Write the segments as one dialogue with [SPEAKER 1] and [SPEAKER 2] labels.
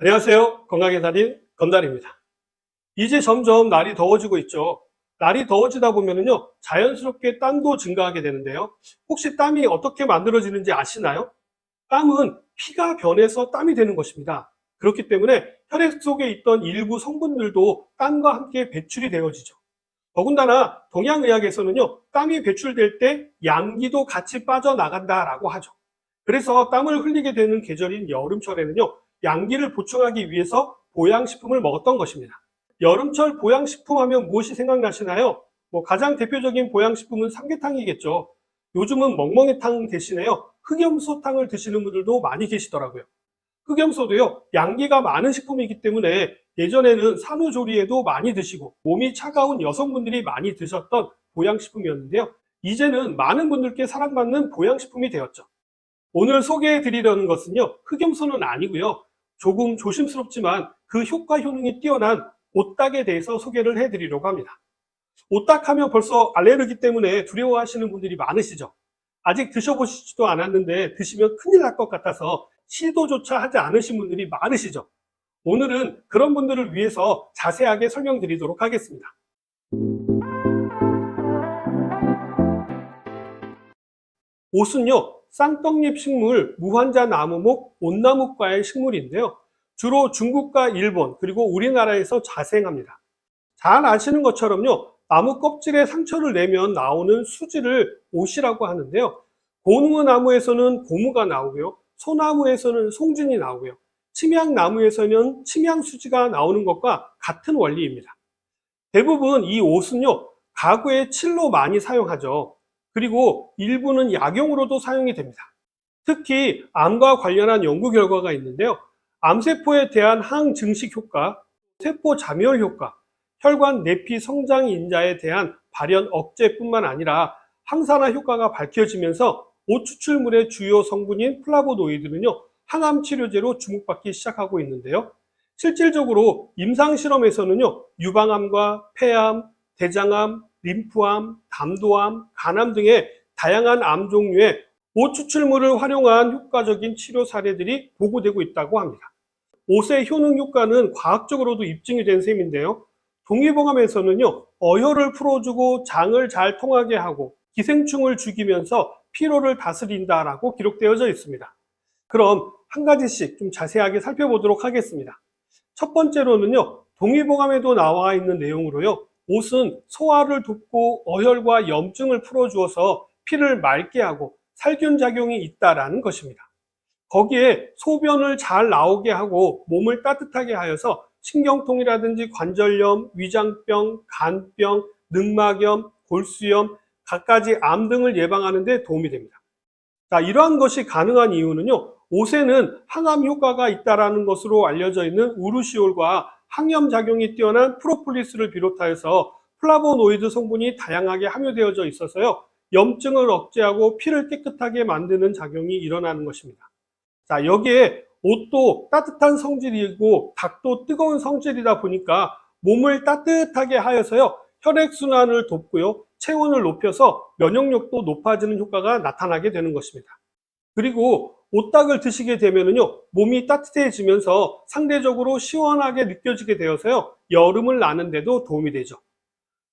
[SPEAKER 1] 안녕하세요. 건강의 달인 건달입니다. 이제 점점 날이 더워지고 있죠. 날이 더워지다 보면은요, 자연스럽게 땀도 증가하게 되는데요. 혹시 땀이 어떻게 만들어지는지 아시나요? 땀은 피가 변해서 땀이 되는 것입니다. 그렇기 때문에 혈액 속에 있던 일부 성분들도 땀과 함께 배출이 되어지죠. 더군다나 동양의학에서는요, 땀이 배출될 때 양기도 같이 빠져나간다라고 하죠. 그래서 땀을 흘리게 되는 계절인 여름철에는요, 양기를 보충하기 위해서 보양식품을 먹었던 것입니다. 여름철 보양식품 하면 무엇이 생각나시나요? 가장 대표적인 보양식품은 삼계탕이겠죠. 요즘은 멍멍이탕 대신에요, 흑염소탕을 드시는 분들도 많이 계시더라고요. 흑염소도요, 양기가 많은 식품이기 때문에 예전에는 산후조리에도 많이 드시고 몸이 차가운 여성분들이 많이 드셨던 보양식품이었는데요. 이제는 많은 분들께 사랑받는 보양식품이 되었죠. 오늘 소개해 드리려는 것은요, 흑염소는 아니고요. 조금 조심스럽지만 그 효과 효능이 뛰어난 오딱에 대해서 소개를 해 드리려고 합니다. 오딱하면 벌써 알레르기 때문에 두려워하시는 분들이 많으시죠. 아직 드셔보시지도 않았는데 드시면 큰일 날 것 같아서 시도조차 하지 않으신 분들이 많으시죠. 오늘은 그런 분들을 위해서 자세하게 설명드리도록 하겠습니다. 옷은요, 쌍떡잎 식물, 무환자 나무목, 온나무과의 식물인데요. 주로 중국과 일본, 그리고 우리나라에서 자생합니다. 잘 아시는 것처럼요, 나무 껍질에 상처를 내면 나오는 수지를 옷이라고 하는데요. 고무나무에서는 고무가 나오고요. 소나무에서는 송진이 나오고요. 침향나무에서는 침향수지가 나오는 것과 같은 원리입니다. 대부분 이 옷은요, 가구에 칠로 많이 사용하죠. 그리고 일부는 약용으로도 사용이 됩니다. 특히 암과 관련한 연구 결과가 있는데요. 암세포에 대한 항증식 효과, 세포 자멸 효과, 혈관 내피 성장 인자에 대한 발현 억제뿐만 아니라 항산화 효과가 밝혀지면서 옷 추출물의 주요 성분인 플라보노이드는요, 항암 치료제로 주목받기 시작하고 있는데요. 실질적으로 임상 실험에서는요, 유방암과 폐암, 대장암, 림프암, 담도암, 간암 등의 다양한 암 종류의 옷 추출물을 활용한 효과적인 치료 사례들이 보고되고 있다고 합니다. 옷의 효능 효과는 과학적으로도 입증이 된 셈인데요. 동의보감에서는요, 어혈을 풀어주고 장을 잘 통하게 하고 기생충을 죽이면서 피로를 다스린다라고 기록되어져 있습니다. 그럼 한 가지씩 좀 자세하게 살펴보도록 하겠습니다. 첫 번째로는요, 동의보감에도 나와 있는 내용으로요, 옷은 소화를 돕고 어혈과 염증을 풀어주어서 피를 맑게 하고 살균 작용이 있다라는 것입니다. 거기에 소변을 잘 나오게 하고 몸을 따뜻하게 하여서 신경통이라든지 관절염, 위장병, 간병, 늑막염, 골수염, 갖가지 암 등을 예방하는 데 도움이 됩니다. 자, 이러한 것이 가능한 이유는요, 옷에는 항암 효과가 있다는 것으로 알려져 있는 우르시올과 항염 작용이 뛰어난 프로폴리스를 비롯하여서 플라보노이드 성분이 다양하게 함유되어져 있어서요, 염증을 억제하고 피를 깨끗하게 만드는 작용이 일어나는 것입니다. 자, 여기에 옷도 따뜻한 성질이고 닭도 뜨거운 성질이다 보니까 몸을 따뜻하게 하여서요, 혈액순환을 돕고요, 체온을 높여서 면역력도 높아지는 효과가 나타나게 되는 것입니다. 그리고 오딱을 드시게 되면은요, 몸이 따뜻해지면서 상대적으로 시원하게 느껴지게 되어서요, 여름을 나는데도 도움이 되죠.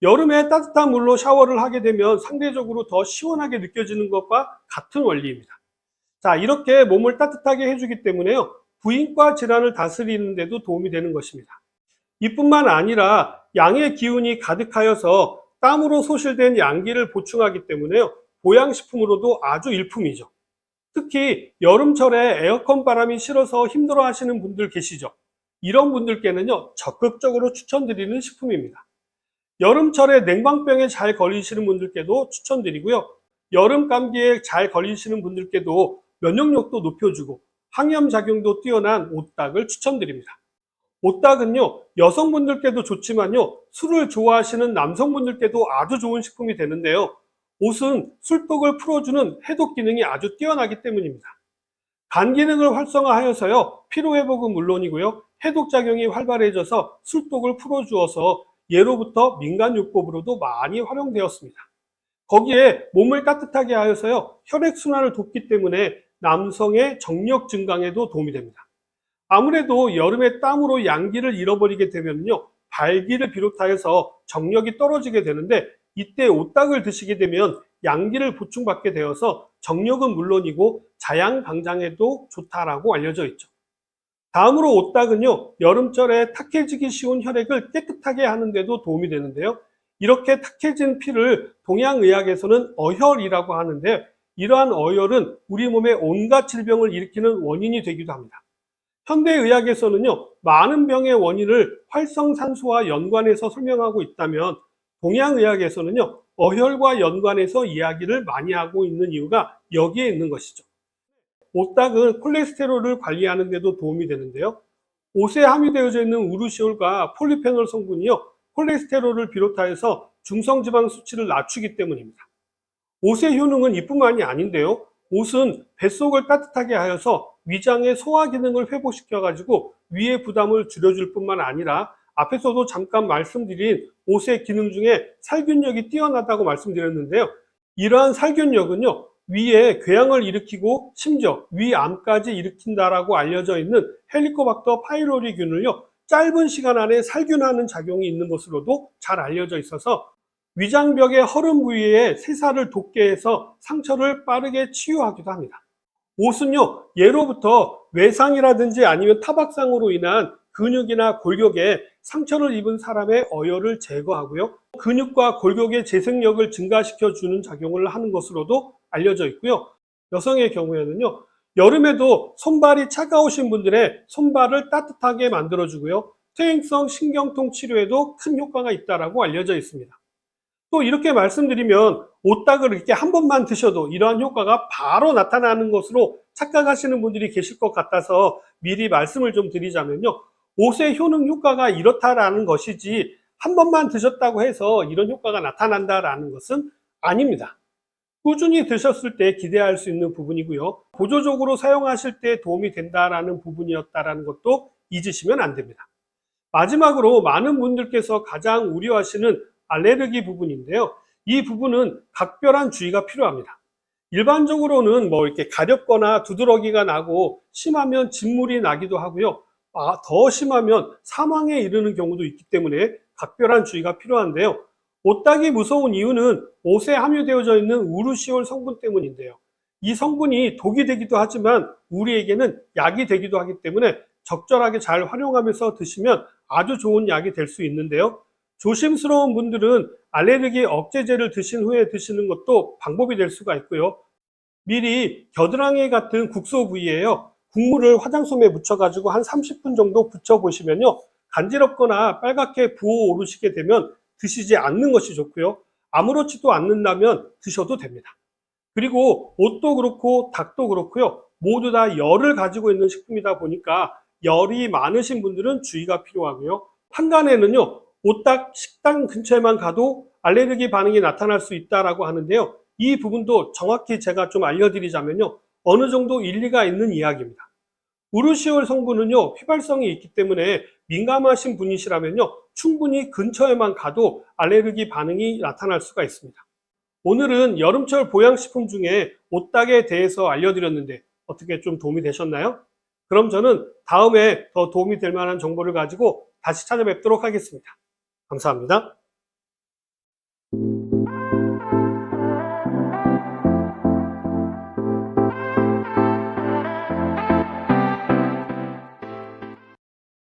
[SPEAKER 1] 여름에 따뜻한 물로 샤워를 하게 되면 상대적으로 더 시원하게 느껴지는 것과 같은 원리입니다. 자, 이렇게 몸을 따뜻하게 해주기 때문에요, 부인과 질환을 다스리는 데도 도움이 되는 것입니다. 이뿐만 아니라 양의 기운이 가득하여서 땀으로 소실된 양기를 보충하기 때문에요, 보양식품으로도 아주 일품이죠. 특히 여름철에 에어컨 바람이 싫어서 힘들어 하시는 분들 계시죠. 이런 분들께는요, 적극적으로 추천드리는 식품입니다. 여름철에 냉방병에 잘 걸리시는 분들께도 추천드리고요. 여름 감기에 잘 걸리시는 분들께도 면역력도 높여주고 항염 작용도 뛰어난 오딱을 추천드립니다. 오딱은요, 여성분들께도 좋지만요, 술을 좋아하시는 남성분들께도 아주 좋은 식품이 되는데요. 옷은 술독을 풀어주는 해독 기능이 아주 뛰어나기 때문입니다. 간 기능을 활성화하여서요, 피로회복은 물론이고요, 해독 작용이 활발해져서 술독을 풀어주어서 예로부터 민간요법으로도 많이 활용되었습니다. 거기에 몸을 따뜻하게 하여서요, 혈액순환을 돕기 때문에 남성의 정력 증강에도 도움이 됩니다. 아무래도 여름에 땀으로 양기를 잃어버리게 되면요, 발기를 비롯하여서 정력이 떨어지게 되는데, 이때 오딱을 드시게 되면 양기를 보충받게 되어서 정력은 물론이고 자양 방장에도 좋다라고 알려져 있죠. 다음으로 오딱은요, 여름철에 탁해지기 쉬운 혈액을 깨끗하게 하는 데도 도움이 되는데요. 이렇게 탁해진 피를 동양의학에서는 어혈이라고 하는데, 이러한 어혈은 우리 몸에 온갖 질병을 일으키는 원인이 되기도 합니다. 현대의학에서는요, 많은 병의 원인을 활성산소와 연관해서 설명하고 있다면, 동양의학에서는요, 어혈과 연관해서 이야기를 많이 하고 있는 이유가 여기에 있는 것이죠. 오딱은 콜레스테롤을 관리하는 데도 도움이 되는데요. 옷에 함유되어져 있는 우르시올과 폴리페놀 성분이요, 콜레스테롤을 비롯하여서 중성지방 수치를 낮추기 때문입니다. 옷의 효능은 이뿐만이 아닌데요. 옷은 뱃속을 따뜻하게 하여서 위장의 소화 기능을 회복시켜 가지고 위의 부담을 줄여줄 뿐만 아니라, 앞에서도 잠깐 말씀드린 옷의 기능 중에 살균력이 뛰어나다고 말씀드렸는데요. 이러한 살균력은요, 위에 궤양을 일으키고 심지어 위암까지 일으킨다라고 알려져 있는 헬리코박터 파이로리균을요, 짧은 시간 안에 살균하는 작용이 있는 것으로도 잘 알려져 있어서 위장벽의 허름 부위에 세살을 돋게 해서 상처를 빠르게 치유하기도 합니다. 옷은요, 예로부터 외상이라든지 아니면 타박상으로 인한 근육이나 골격에 상처를 입은 사람의 어혈을 제거하고요, 근육과 골격의 재생력을 증가시켜 주는 작용을 하는 것으로도 알려져 있고요. 여성의 경우에는요, 여름에도 손발이 차가우신 분들의 손발을 따뜻하게 만들어 주고요, 퇴행성 신경통 치료에도 큰 효과가 있다고 알려져 있습니다. 또 이렇게 말씀드리면 오딱을 이렇게 한 번만 드셔도 이러한 효과가 바로 나타나는 것으로 착각하시는 분들이 계실 것 같아서 미리 말씀을 좀 드리자면요, 옷의 효능 효과가 이렇다라는 것이지 한 번만 드셨다고 해서 이런 효과가 나타난다라는 것은 아닙니다. 꾸준히 드셨을 때 기대할 수 있는 부분이고요, 보조적으로 사용하실 때 도움이 된다라는 부분이었다라는 것도 잊으시면 안 됩니다. 마지막으로 많은 분들께서 가장 우려하시는 알레르기 부분인데요. 이 부분은 각별한 주의가 필요합니다. 일반적으로는 이렇게 가렵거나 두드러기가 나고 심하면 진물이 나기도 하고요. 더 심하면 사망에 이르는 경우도 있기 때문에 각별한 주의가 필요한데요. 오딱이 무서운 이유는 옷에 함유되어져 있는 우르시올 성분 때문인데요. 이 성분이 독이 되기도 하지만 우리에게는 약이 되기도 하기 때문에 적절하게 잘 활용하면서 드시면 아주 좋은 약이 될 수 있는데요. 조심스러운 분들은 알레르기 억제제를 드신 후에 드시는 것도 방법이 될 수가 있고요. 미리 겨드랑이 같은 국소 부위에요, 국물을 화장솜에 묻혀가지고 한 30분 정도 붙여보시면요, 간지럽거나 빨갛게 부어오르시게 되면 드시지 않는 것이 좋고요. 아무렇지도 않는다면 드셔도 됩니다. 그리고 옷도 그렇고 닭도 그렇고요, 모두 다 열을 가지고 있는 식품이다 보니까 열이 많으신 분들은 주의가 필요하고요. 한간에는요, 오딱 식당 근처에만 가도 알레르기 반응이 나타날 수 있다라고 하는데요. 이 부분도 정확히 제가 좀 알려드리자면요, 어느 정도 일리가 있는 이야기입니다. 우르시올 성분은요, 휘발성이 있기 때문에 민감하신 분이시라면요, 충분히 근처에만 가도 알레르기 반응이 나타날 수가 있습니다. 오늘은 여름철 보양식품 중에 오딱에 대해서 알려드렸는데 어떻게 좀 도움이 되셨나요? 그럼 저는 다음에 더 도움이 될 만한 정보를 가지고 다시 찾아뵙도록 하겠습니다. 감사합니다.